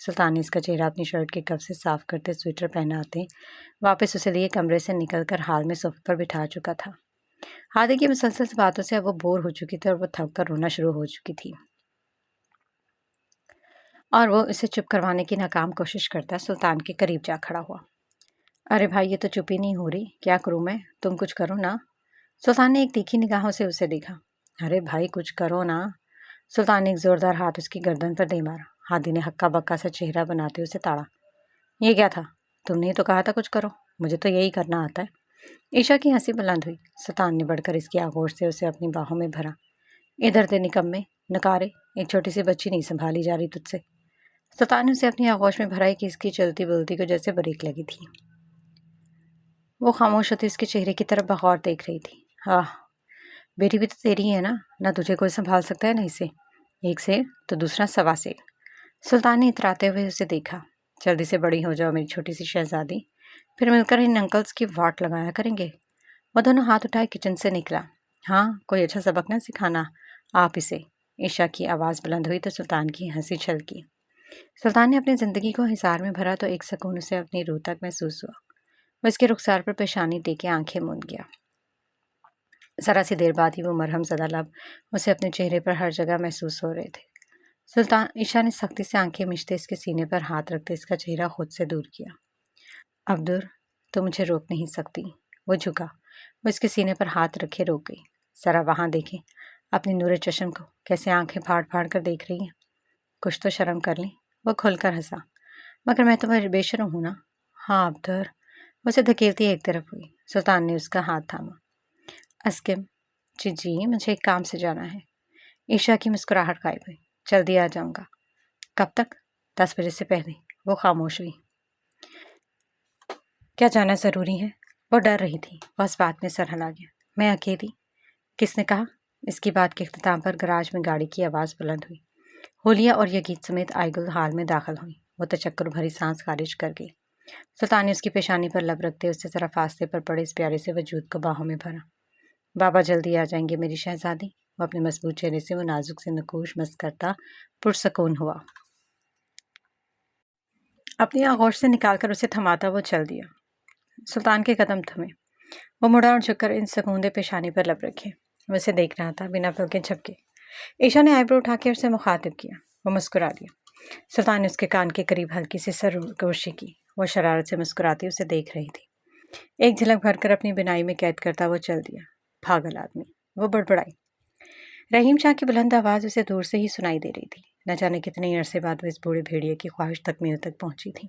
سلطان نے اس کا چہرہ اپنی شرٹ کے کف سے صاف کرتے سویٹر پہناتے واپس اسے لیے کمرے سے نکل کر حال میں صوفے پر بٹھا چکا تھا۔ ہادی کی مسلسل باتوں سے اب وہ بور ہو چکی تھی اور وہ تھک کر رونا شروع ہو چکی تھی، اور وہ اسے چپ کروانے کی ناکام کوشش کرتا سلطان کے قریب جا کھڑا ہوا۔ ارے بھائی، یہ تو چپ ہی نہیں ہو رہی، کیا کروں میں؟ تم کچھ کرو نا۔ سلطان نے ایک تیکھی نگاہوں سے اسے دیکھا۔ ارے بھائی کچھ کرو نا۔ سلطان نے ایک زوردار ہاتھ اس کی گردن پر دے مارا۔ ہادی نے ہکا بکا سا چہرہ بناتے اسے تاڑا۔ یہ کیا تھا؟ تم نے تو کہا تھا کچھ کرو، مجھے تو یہی کرنا آتا ہے۔ عشا کی ہنسی بلند ہوئی۔ سلطان نے بڑھ کر اس کی آغوش سے اسے اپنی باہوں میں بھرا۔ ادھر دے نکمے، نکارے، ایک چھوٹی سی بچی نہیں سنبھالی جا رہی تجھ سے۔ سلطان نے اسے اپنی آغوش میں بھرا کہ اس کی چلتی بولتی کو جیسے بریک لگی تھی۔ وہ خاموش ہوتی اس کے چہرے کی طرف بغور دیکھ رہی تھی۔ بیٹی بھی تو تیری ہے نا، نہ تجھے کوئی سنبھال سکتا ہے نہ اسے۔ ایک سیر تو دوسرا سوا سیر۔ سلطان نے اتراتے ہوئے اسے دیکھا۔ جلدی سے بڑی ہو جاؤ میری چھوٹی سی شہزادی، پھر مل کر ان انکلز کی واٹ لگایا کریں گے۔ وہ دونوں ہاتھ اٹھائے کچن سے نکلا۔ ہاں، کوئی اچھا سبق نہ سکھانا آپ اسے۔ عشا کی آواز بلند ہوئی تو سلطان کی ہنسی چھلکی۔ سلطان نے اپنی زندگی کو حصار میں بھرا تو ایک سکون اسے اپنی روح تک محسوس ہوا۔ وہ اس کے رخسار پر پیشانی دے کے آنکھیں موند گیا۔ ذرا سی دیر بعد ہی وہ مرہم زدہ لب اسے اپنے چہرے پر ہر جگہ محسوس ہو رہے تھے۔ سلطان عشا نے سختی سے آنکھیں مچتے اس کے سینے پر ہاتھ رکھتے اس کا چہرہ خود سے دور کیا۔ عبدور، تو مجھے روک نہیں سکتی۔ وہ جھکا، وہ اس کے سینے پر ہاتھ رکھے روک گئی۔ ذرا وہاں دیکھیں اپنی نور چشم کو، کیسے آنکھیں پھاڑ پھاڑ کر دیکھ رہی ہیں۔ کچھ تو شرم کر لیں۔ وہ کھل کر ہنسا۔ مگر میں تمہیں بے شرم ہوں نا۔ ہاں عبدور۔ وہ اسے دھکیلتی ایک طرف ہوئی۔ سلطان نے اس کا ہاتھ تھاما۔ اسکم، جی مجھے ایک کام سے جانا ہے۔ عشا کی مسکراہٹ غائب ہوئی۔ جلدی آ جاؤں گا۔ کب تک؟ 10 بجے سے پہلے۔ وہ خاموش ہوئی۔ کیا جانا ضروری ہے؟ وہ ڈر رہی تھی۔ وہ اس بات میں سر ہلا گیا۔ میں اکیلی؟ کس نے کہا؟ اس کی بات کے اختتام پر گراج میں گاڑی کی آواز بلند ہوئی۔ ہولیا اور یگیت سمیت آئی گل ہال میں داخل ہوئی۔ وہ تچکر بھری سانس خارج کر گئی۔ سلطان نے اس کی پیشانی پر لب رکھتے اس سے ذرا فاصلے پر پڑے اس پیارے سے وجود کو باہوں میں بھرا۔ بابا جلدی آ جائیں گے میری شہزادی۔ وہ اپنے مضبوط چہرے سے وہ نازک سے نقوش مس کرتا پرسکون ہوا۔ اپنی آغوش سے نکال کر اسے تھماتا وہ چل دیا۔ سلطان کے قدم تھمے۔ وہ مڑا اور جھک کر ان سکوندے پیشانی پر لب رکھے۔ وہ اسے دیکھ رہا تھا بنا پلکیں جھپکے۔ عشا نے آئی برو اٹھا کے اسے مخاطب کیا۔ وہ مسکرا دیا۔ سلطان نے اس کے کان کے قریب ہلکی سی سرگوشی کی۔ وہ شرارت سے مسکراتی اسے دیکھ رہی تھی۔ ایک جھلک بھر کر اپنی بینائی میں قید کرتا وہ چل دیا۔ پاگل آدمی، وہ بڑبڑائی۔ رحیم شاہ کی بلند آواز اسے دور سے ہی سنائی دے رہی تھی۔ نہ جانے کتنے عرصے بعد وہ اس بوڑھے بھیڑیے کی خواہش تکمیل تک پہنچی تھی۔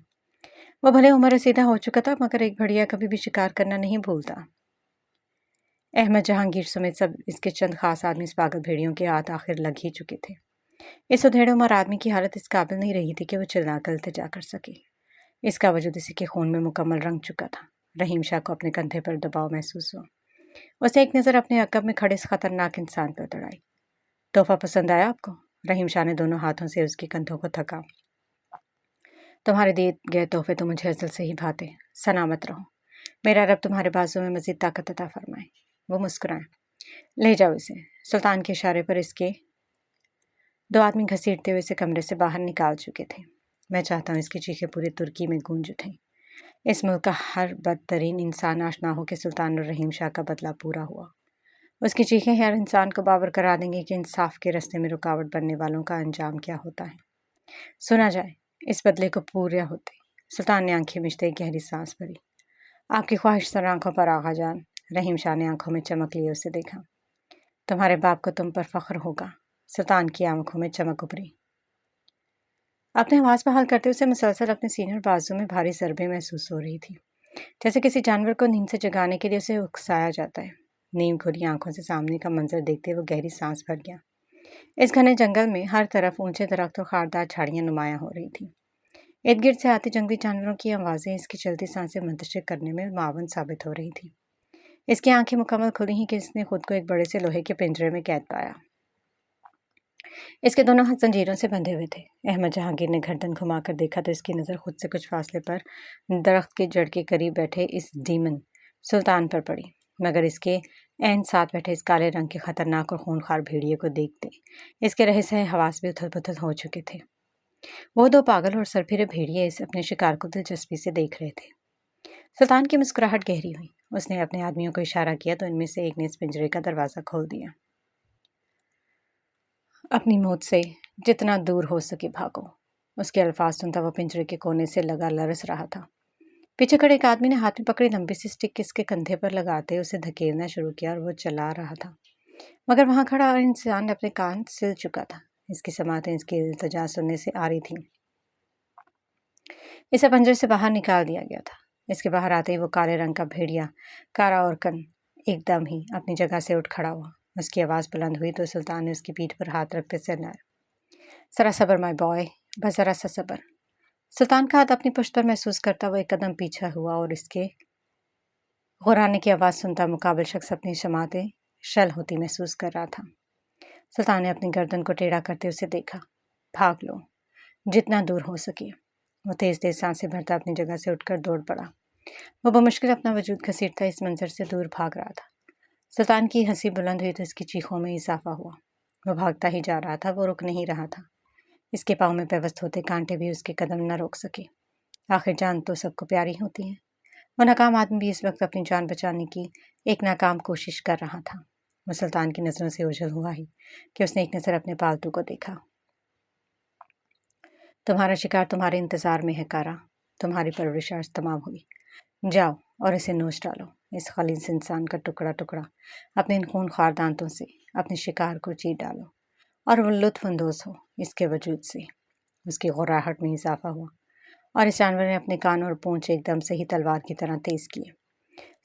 وہ بھلے عمر رسیدہ ہو چکا تھا مگر ایک بھیڑیا کبھی بھی شکار کرنا نہیں بھولتا۔ احمد جہانگیر سمیت سب اس کے چند خاص آدمی اس پاگل بھیڑیوں کے ہاتھ آخر لگ ہی چکے تھے۔ اس ادھیڑ عمر آدمی کی حالت اس قابل نہیں رہی تھی کہ وہ چلا کر التجا کر سکے۔ اس کا وجود اسی کے خون میں مکمل رنگ چکا تھا۔ رحیم شاہ کو اپنے کندھے پر دباؤ محسوس ہوا۔ اسے ایک نظر اپنے عقب میں کھڑے اس خطرناک انسان پر دوڑائی۔ تحفہ پسند آیا آپ کو؟ رحیم شاہ نے دونوں ہاتھوں سے اس کے کندھوں کو تھکا۔ تمہارے دیے گئے تحفے تو مجھے ازل سے ہی بھاتے۔ سلامت رہو۔ میرا رب تمہارے بازو میں مزید طاقت عطا فرمائے۔ وہ مسکرائیں۔ لے جاؤ اسے۔ سلطان کے اشارے پر اس کے 2 آدمی گھسیٹتے ہوئے اسے کمرے سے باہر نکال چکے تھے۔ میں چاہتا ہوں اس کی چیخیں پوری ترکی میں گونج اٹھیں۔ اس ملک کا ہر بدترین انسان آشنا ہو کہ سلطان الرحیم شاہ کا بدلہ پورا ہوا۔ اس کی چیخیں ہر انسان کو باور کرا دیں گے کہ انصاف کے راستے میں رکاوٹ بننے والوں کا انجام کیا ہوتا ہے۔ سنا جائے اس بدلے کو پورا ہوتے۔ سلطان نے آنکھیں مچتے ایک گہری سانس بھری۔ آپ کی خواہش سر آنکھوں پر آغا جان۔ رحیم شاہ نے آنکھوں میں چمک لیے اسے دیکھا۔ تمہارے باپ کو تم پر فخر ہوگا۔ سلطان کی آنکھوں میں چمک ابھری۔ اپنے آواز بحال کرتے اسے مسلسل اپنے سینے اور بازو میں بھاری ضربیں محسوس ہو رہی تھی، جیسے کسی جانور کو نیند سے جگانے کے لیے اسے اکسایا جاتا ہے۔ نیم کھلی آنکھوں سے سامنے کا منظر دیکھتے وہ گہری سانس بھر گیا۔ اس گھنے جنگل میں ہر طرف اونچے درخت اور خاردار جھاڑیاں نمایاں ہو رہی تھیں۔ ارد گرد سے آتی جنگلی جانوروں کی آوازیں اس کی چلتی سانسیں منتشر کرنے میں معاون ثابت ہو رہی تھیں۔ اس کی آنکھیں مکمل کھلی ہیں کہ اس نے خود کو ایک بڑے سے لوہے کے پنجرے میں قید پایا۔ اس کے دونوں ہاتھ زنجیروں سے بندھے ہوئے تھے۔ احمد جہانگیر نے گردن گھما کر دیکھا تو اس کی نظر خود سے کچھ فاصلے پر درخت کے جڑ کے قریب بیٹھے اس ڈیمن سلطان پر پڑی، مگر اس کے عین ساتھ بیٹھے اس کالے رنگ کے خطرناک اور خونخوار بھیڑیے کو دیکھتے اس کے رہے سہے حواس بھی اتھل پتھل ہو چکے تھے۔ وہ دو پاگل اور سرپھرے بھیڑیے اس اپنے شکار کو دلچسپی سے دیکھ رہے تھے۔ سلطان کی مسکراہٹ گہری ہوئی۔ اس نے اپنے آدمیوں کو اشارہ کیا تو ان میں سے ایک نے اس پنجرے کا دروازہ کھول دیا۔ اپنی موت سے جتنا دور ہو سکے بھاگو۔ اس کے الفاظ سنتا وہ پنجرے کے کونے سے لگا لرز رہا تھا۔ پیچھے کھڑے ایک آدمی نے ہاتھ میں پکڑی لمبی سی اسٹک اس کے کندھے پر لگاتے اسے دھکیلنا شروع کیا اور وہ چلا رہا تھا، مگر وہاں کھڑا انسان اپنے کان سل چکا تھا۔ اس کی سماعتیں اس کی التجا سننے سے آ رہی تھیں۔ اسے پنجرے سے باہر نکال دیا گیا تھا۔ اس کے باہر آتے ہی وہ کالے رنگ کا بھیڑیا کارا اور کن ایک دم ہی اپنی جگہ سے اٹھ کھڑا ہوا۔ اس کی آواز بلند ہوئی تو سلطان نے اس کی پیٹھ پر ہاتھ رکھتے سنایا، ذرا صبر مائی بوائے، بس ذرا سا صبر۔ سلطان کا ہاتھ اپنی پشت پر محسوس کرتا وہ ایک قدم پیچھے ہوا اور اس کے غرانے کی آواز سنتا مقابل شخص اپنی سماعتیں شل ہوتی محسوس کر رہا تھا۔ سلطان نے اپنی گردن کو ٹیڑھا کرتے اسے دیکھا۔ بھاگ لو جتنا دور ہو سکے۔ وہ تیز تیز سانسیں بھرتا اپنی جگہ سے اٹھ کر دوڑ پڑا۔ وہ بمشکل اپنا وجود گھسیٹتا اس منظر سے دور بھاگ رہا تھا۔ سلطان کی ہنسی بلند ہوئی تو اس کی چیخوں میں اضافہ ہوا۔ وہ بھاگتا ہی جا رہا تھا، وہ رک نہیں رہا تھا۔ اس کے پاؤں میں پیوست ہوتے کانٹے بھی اس کے قدم نہ روک سکے۔ آخر جان تو سب کو پیاری ہوتی ہے۔ وہ ناکام آدمی بھی اس وقت اپنی جان بچانے کی ایک ناکام کوشش کر رہا تھا۔ وہ سلطان کی نظروں سے اوجھل ہوا ہی کہ اس نے ایک نظر اپنے پالتو کو دیکھا۔ تمہارا شکار تمہارے انتظار میں ہے کارا، تمہاری پرورش آج تمام ہوئی۔ جاؤ اور اسے نوچ ڈالو، اس خلیص انسان کا ٹکڑا ٹکڑا اپنے ان خونخوار دانتوں سے اپنے شکار کو چیر ڈالو اور وہ لطف اندوز ہو اس کے وجود سے۔ اس کی غراہٹ میں اضافہ ہوا اور اس جانور نے اپنے کان اور پونچھ ایک دم سے ہی تلوار کی طرح تیز کیے۔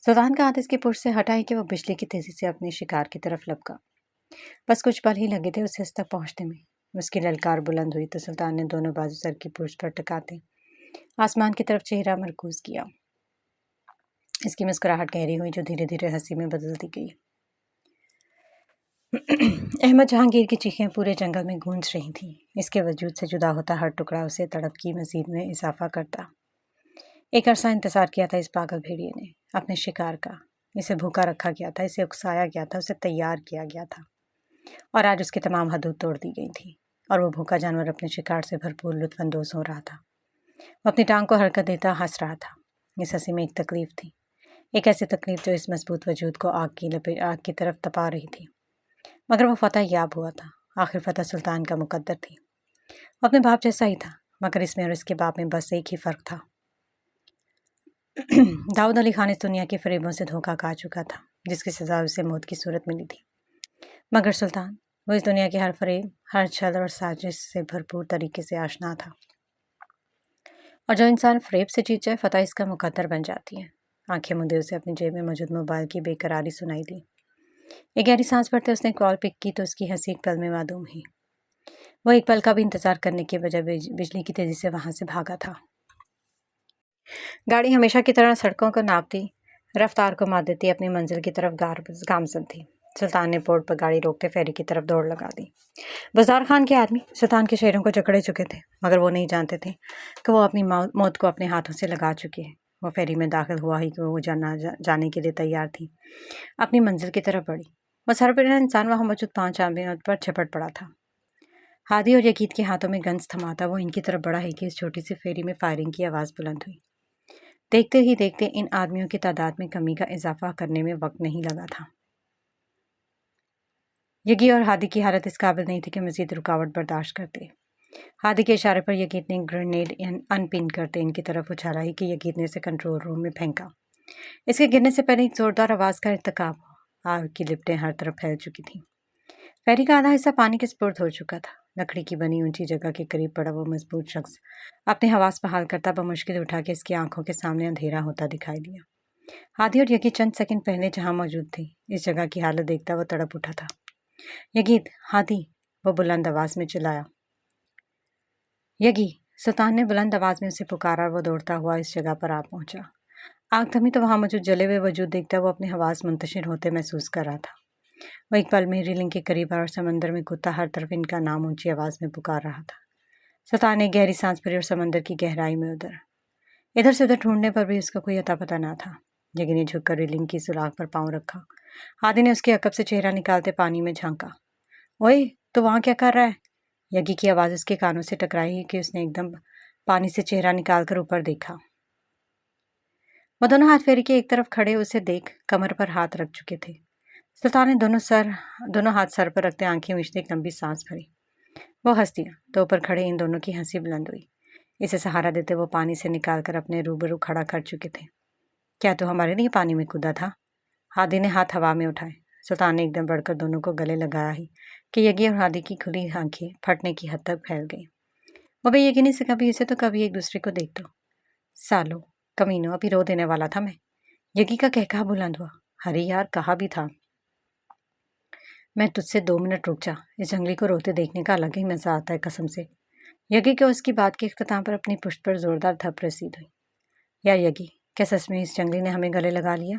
سلطان کا ہاتھ اس کی پشت سے ہٹا ہی کہ وہ بجلی کی تیزی سے اپنے شکار کی طرف لپکا۔ بس کچھ پل ہی لگے تھے اسے اس تک پہنچنے میں۔ اس کی للکار بلند ہوئی تو سلطان نے دونوں بازو سر کی پشت پر ٹکاتے آسمان کی طرف چہرہ مرکوز کیا۔ اس کی مسکراہٹ گہری ہوئی جو دھیرے دھیرے ہنسی میں بدلتی گئی۔ احمد جہانگیر کی چیخیں پورے جنگل میں گونج رہی تھیں۔ اس کے وجود سے جدا ہوتا ہر ٹکڑا اسے تڑپ کی مزید میں اضافہ کرتا۔ ایک عرصہ انتظار کیا تھا اس پاگل بھیڑیے نے اپنے شکار کا۔ اسے بھوکا رکھا گیا تھا، اسے اکسایا گیا تھا، اسے تیار کیا گیا تھا، اور آج اس کی تمام حدود توڑ دی گئی تھی اور وہ بھوکا جانور اپنے شکار سے بھرپور لطف اندوز ہو رہا تھا۔ وہ اپنی ٹانگ کو حرکت دیتا ہنس رہا تھا۔ اس ہنسی میں ایک تکلیف تھی، ایک ایسی تکلیف جو اس مضبوط وجود کو آگ کی طرف تپا رہی تھی، مگر وہ فتح یاب ہوا تھا۔ آخر فتح سلطان کا مقدر تھی۔ وہ اپنے باپ جیسا ہی تھا، مگر اس میں اور اس کے باپ میں بس ایک ہی فرق تھا۔ داؤد علی خان اس دنیا کے فریبوں سے دھوکہ کھا چکا تھا جس کی سزا اسے موت کی صورت ملی تھی، مگر سلطان وہ اس دنیا کے ہر فریب، ہر چھل اور سازش سے بھرپور طریقے سے آشنا تھا، اور جو انسان فریب سے جیت جائے فتح اس کا مقدر بن جاتی ہے۔ آنکھیں مندے اسے اپنی جیب میں موجود موبائل کی بے قراری سنائی دی۔ ایک گہری سانس بھرتے اس نے کال پک کی تو اس کی ہنسی ایک پل میں معدوم ہوئی۔ وہ ایک پل کا بھی انتظار کرنے کے بجائے بجلی کی تیزی سے وہاں سے بھاگا تھا۔ گاڑی ہمیشہ کی طرح سڑکوں کو ناپتی رفتار کو مات دیتی اپنی منزل کی طرف گامزن تھی۔ سلطان نے پورٹ پر گاڑی روکتے فیری کی طرف دوڑ لگا دی۔ بزدار خان کے آدمی سلطان کے شہروں کو جکڑے چکے تھے، مگر وہ نہیں جانتے تھے کہ وہ اپنی موت کو اپنے ہاتھوں سے لگا چکے ہیں۔ وہ فیری میں داخل ہوا ہی کہ وہ جانے کے لیے تیار تھی، اپنی منزل کی طرف بڑھی۔ وہ سربراہ انسان وہاں موجود 5 آدمیوں پر جھپٹ پڑا تھا۔ ہادی اور یقین کے ہاتھوں میں گنز تھماتا وہ ان کی طرف بڑھا ہے کہ اس چھوٹی سی فیری میں فائرنگ کی آواز بلند ہوئی۔ دیکھتے ہی دیکھتے ان آدمیوں کی تعداد میں کمی کا اضافہ کرنے میں وقت نہیں لگا تھا۔ یگی اور ہادی کی حالت اس قابل نہیں تھی کہ مزید رکاوٹ برداشت کرتے۔ ہادی کے اشارے پر یگیت نے گرینیڈ ان پن کرتے ان کی طرف اچھالا ہی کہ یگیت نے اسے کنٹرول روم میں پھینکا۔ اس کے گرنے سے پہلے ایک زوردار آواز کا ارتکاب ہوا۔ آگ کی لپٹیں ہر طرف پھیل چکی تھیں۔ فیری کا آدھا حصہ پانی کے سپرد ہو چکا تھا۔ لکڑی کی بنی اونچی جگہ کے قریب پڑا وہ مضبوط شخص اپنے حواس بحال کرتا بمشکل اٹھا کے اس کی آنکھوں کے سامنے اندھیرا ہوتا دکھائی دیا۔ ہادی اور یگی چند سیکنڈ پہلے جہاں موجود تھے اس جگہ کی حالت دیکھتا وہ تڑپ اٹھا تھا۔ یگیت، ہادی، وہ بلند آواز میں چلایا۔ یگی، سلطان نے بلند آواز میں اسے پکارا اور وہ دوڑتا ہوا اس جگہ پر آ پہنچا۔ آگ تھمی تو وہاں موجود جلے ہوئے وجود دیکھتا وہ اپنے حواس منتشر ہوتے محسوس کر رہا تھا۔ وہ ایک پل میں ریلنگ کے قریب اور سمندر میں کودتا ہر طرف ان کا نام اونچی آواز میں پکار رہا تھا۔ سلطان نے گہری سانس بھری اور سمندر کی گہرائی میں ادھر سے ادھر ڈھونڈنے پر بھی اس کا کوئی اتا پتہ نہ تھا۔ یگی نے جھک کر ریلنگ کی سوراخ پر پاؤں رکھا۔ ہادی نے اس کے عقب سے چہرہ نکالتے پانی میں جھانکا۔ اوئے، تو وہاں کیا کر رہا ہے؟ یگی کی آواز اس کے کانوں سے ٹکرائی کہ اس نے ایک دم پانی سے چہرہ نکال کر اوپر دیکھا۔ وہ دونوں ہاتھ پھیری کے ایک طرف کھڑے اسے دیکھ کمر پر ہاتھ رکھ چکے تھے۔ سلطان نے دونوں ہاتھ سر پر رکھتے آنکھیں میچتے ایک لمبی سانس بھری۔ وہ ہنس دیا تو اوپر کھڑے ان دونوں کی ہنسی بلند ہوئی۔ اسے سہارا دیتے وہ پانی سے نکال کر اپنے روبرو کھڑا کر چکے تھے۔ کیا تو ہمارے لیے پانی میں کودا تھا؟ ہادی نے ہاتھ ہوا میں اٹھائے۔ سلطان نے ایک دم بڑھ کر دونوں کو گلے لگایا ہی کہ یگی اور ہادی کی کھلی آنکھیں پھٹنے کی حد تک پھیل گئیں۔ وہ بے یقینی سے کبھی اسے تو کبھی ایک دوسرے کو دیکھ دو۔ سالو کمینو، ابھی رو دینے والا تھا میں۔ یگی کا کہکہا بلند ہوا۔ ہری یار، کہا بھی تھا میں تجھ سے 2 منٹ رک جا، اس جنگلی کو روتے دیکھنے کا الگ ہی مزہ آتا ہے قسم سے۔ یگی کو اس کی بات کے اختتام پر اپنی پشت پر زوردار تھپ رسید ہوئی۔ یا یگی، کیا سچ میں اس جنگلی نے ہمیں گلے لگا لیا؟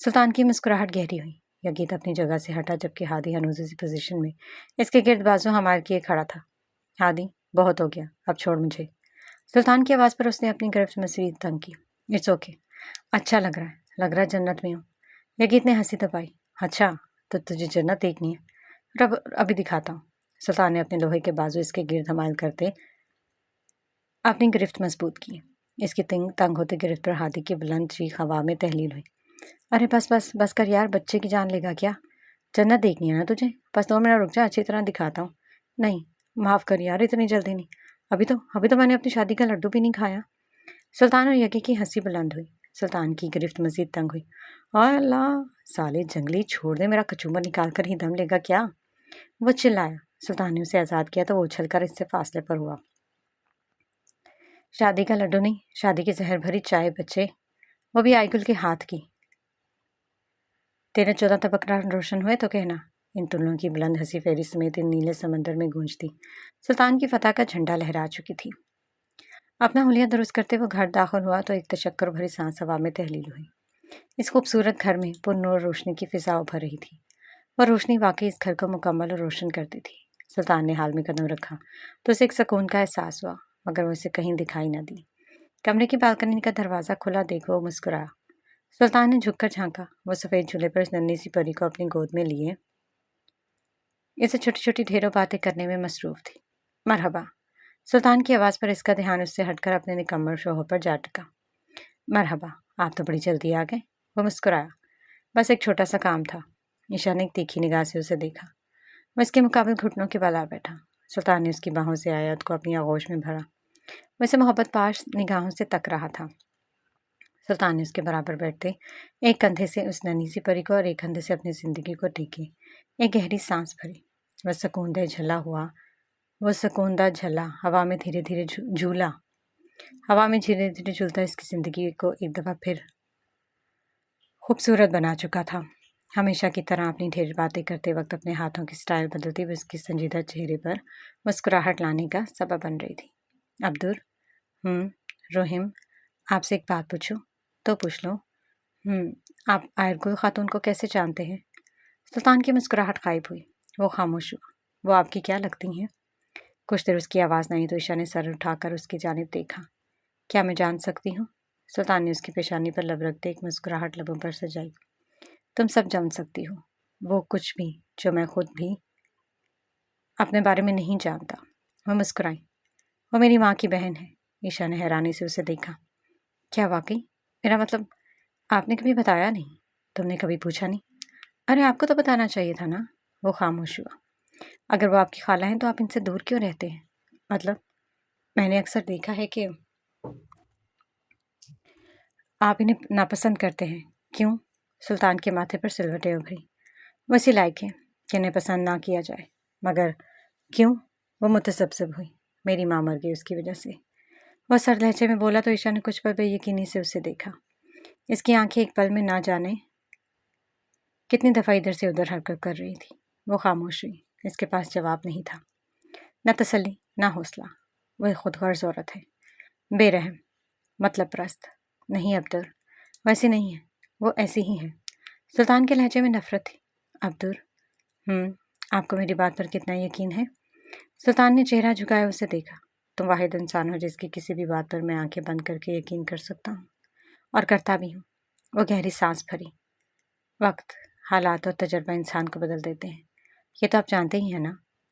سلطان کی مسکراہٹ گہری ہوئی۔ یگی تو اپنی جگہ سے ہٹا جبکہ ہادی ہنوز اسی پوزیشن میں اس کے گرد بازو ہمار کیے کھڑا تھا۔ ہادی، بہت ہو گیا، اب چھوڑ مجھے۔ سلطان کی آواز پر اس نے اپنی گرفت مزید تنگ کی۔ اٹس اوکے، اچھا لگ رہا ہے جنت میں ہوں۔ یگی نے ہنسی دبائی۔ اچھا تو تجھے جنت دیکھنی ہے؟ ابھی دکھاتا ہوں۔ سلطان نے اپنے لوہے کے بازو اس کے گرد حمائل کرتے اپنی گرفت مضبوط کی۔ اس کی تنگ ہوتی گرفت پر ہادی کی بلند چیخ ہوا میں تحلیل ہوئی۔ ارے بس کر یار، بچے کی جان لے گا کیا؟ جنت دیکھنی ہے نا تجھے؟ بس 2 منٹ رک جا، اچھی طرح دکھاتا ہوں۔ نہیں، معاف کر یار، اتنی جلدی نہیں۔ ابھی تو میں نے اپنی شادی کا لڈو بھی نہیں کھایا۔ سلطان اور یگی کی ہنسی بلند ہوئی۔ سلطان کی گرفت مزید تنگ ہوئی۔ اوہ اللہ، سالے جنگلی، چھوڑ دے، میرا کچومر نکال کر ہی دم لے گا کیا؟ وہ چلایا۔ سلطان نے اسے آزاد کیا تو وہ اچھل کر اس سے فاصلے پر ہوا۔ شادی کا لڈو نہیں، شادی کی زہر بھری چائے بچے، وہ بھی آئی گل کے ہاتھ کی۔ 13-14 طبق روشن ہوئے تو کہنا۔ ان تلوں کی بلند ہنسی فیری سمیت ان نیلے سمندر میں گونجتی سلطان کی فتح کا جھنڈا لہرا چکی تھی۔ اپنا حلیہ درست کرتے وہ گھر داخل ہوا تو ایک تشکر بھری سانس ہوا میں تحلیل ہوئی۔ اس خوبصورت گھر میں پر نور روشنی کی فضا ابھر رہی تھی۔ وہ روشنی واقعی اس گھر کو مکمل اور روشن کرتی تھی۔ سلطان نے حال میں قدم رکھا تو اسے ایک سکون کا احساس ہوا، مگر وہ اسے کہیں دکھائی نہ دی۔ کمرے کی بالکنی کا دروازہ کھلا دیکھ وہ مسکرایا۔ سلطان نے جھک کر جھانکا۔ وہ سفید جھولے پر اس ننھی سی پری کو اپنی گود میں لیے اسے چھوٹی چھوٹی ڈھیروں باتیں کرنے میں مصروف تھی۔ مرحبا۔ سلطان کی آواز پر اس کا دھیان اس سے ہٹ کر اپنے نکمر شوہر پر جا ٹکا۔ مرحبا، آپ تو بڑی جلدی آ گئے۔ وہ مسکرایا۔ بس ایک چھوٹا سا کام تھا۔ عشا نے ایک تیکھی نگاہ سے اسے دیکھا۔ وہ اس کے مقابل گھٹنوں کے بل آ بیٹھا۔ سلطان نے اس کی باہوں سے آیت کو اپنی آغوش میں بھرا۔ وہ اسے محبت پاش نگاہوں سے تک رہا تھا۔ سلطان نے اس کے برابر بیٹھتے ایک کندھے سے اس ننھی سی پری کو اور ایک کندھے سے اپنی زندگی کو ٹیکے ایک گہری سانس بھری۔ وہ سکوندہ جھلا ہوا میں دھیرے دھیرے جھولتا اس کی زندگی کو ایک دفعہ پھر خوبصورت بنا چکا تھا۔ ہمیشہ کی طرح اپنی ڈھیر باتیں کرتے وقت اپنے ہاتھوں کی سٹائل بدلتی ہوئی اس کی سنجیدہ چہرے پر مسکراہٹ لانے کا سبب بن رہی تھی۔ عبدور، روحم، آپ سے ایک بات پوچھوں؟ تو پوچھ لو۔ آپ آئرگل خاتون کو کیسے جانتے ہیں؟ سلطان کی مسکراہٹ غائب ہوئی۔ وہ خاموش ہوا۔ وہ آپ کی کیا لگتی ہیں؟ کچھ دیر اس کی آواز نہیں تو عشا نے سر اٹھا کر اس کی جانب دیکھا۔ کیا میں جان سکتی ہوں؟ سلطان نے اس کی پیشانی پر لب رکھتے ایک مسکراہٹ لبوں پر سجائی۔ تم سب جان سکتی ہو، وہ کچھ بھی جو میں خود بھی اپنے بارے میں نہیں جانتا۔ وہ مسکرائی۔ وہ میری ماں کی بہن ہے۔ عشا نے حیرانی سے اسے دیکھا۔ کیا واقعی؟ میرا مطلب، آپ نے کبھی بتایا نہیں؟ تم نے کبھی پوچھا نہیں؟ ارے آپ کو تو بتانا چاہیے تھا نا۔ وہ خاموش ہوا۔ اگر وہ آپ کی خالہ ہیں تو آپ ان سے دور کیوں رہتے ہیں؟ مطلب، میں نے اکثر دیکھا ہے کہ آپ انہیں ناپسند کرتے ہیں۔ کیوں؟ سلطان کے ماتھے پر سلوٹیں ابھری۔ وہ اسی لائق ہے کہ انہیں پسند نہ کیا جائے۔ مگر کیوں؟ وہ متذبذب ہوئی۔ میری ماں مر گئی اس کی وجہ سے۔ وہ سر لہجے میں بولا تو عشا نے کچھ پل بے یقینی سے اسے دیکھا۔ اس کی آنکھیں ایک پل میں نہ جانے کتنی دفعہ ادھر سے ادھر حرکت کر رہی تھی۔ وہ خاموش ہوئی۔ اس کے پاس جواب نہیں تھا، نہ تسلی نہ حوصلہ۔ وہ خود غرض عورت ہے، بے رحم، مطلب پرست۔ نہیں عبدور، ویسی نہیں ہے، وہ ایسی ہی ہے۔ سلطان کے لہجے میں نفرت تھی۔ عبدور، آپ کو میری بات پر کتنا یقین ہے؟ سلطان نے چہرہ جھکایا اسے دیکھا۔ تم واحد انسان ہو جس کی کسی بھی بات پر میں آنکھیں بند کر کے یقین کر سکتا ہوں، اور کرتا بھی ہوں۔ وہ گہری سانس بھری۔ وقت، حالات اور تجربہ انسان کو بدل دیتے ہیں، یہ تو آپ جانتے ہی ہیں نا۔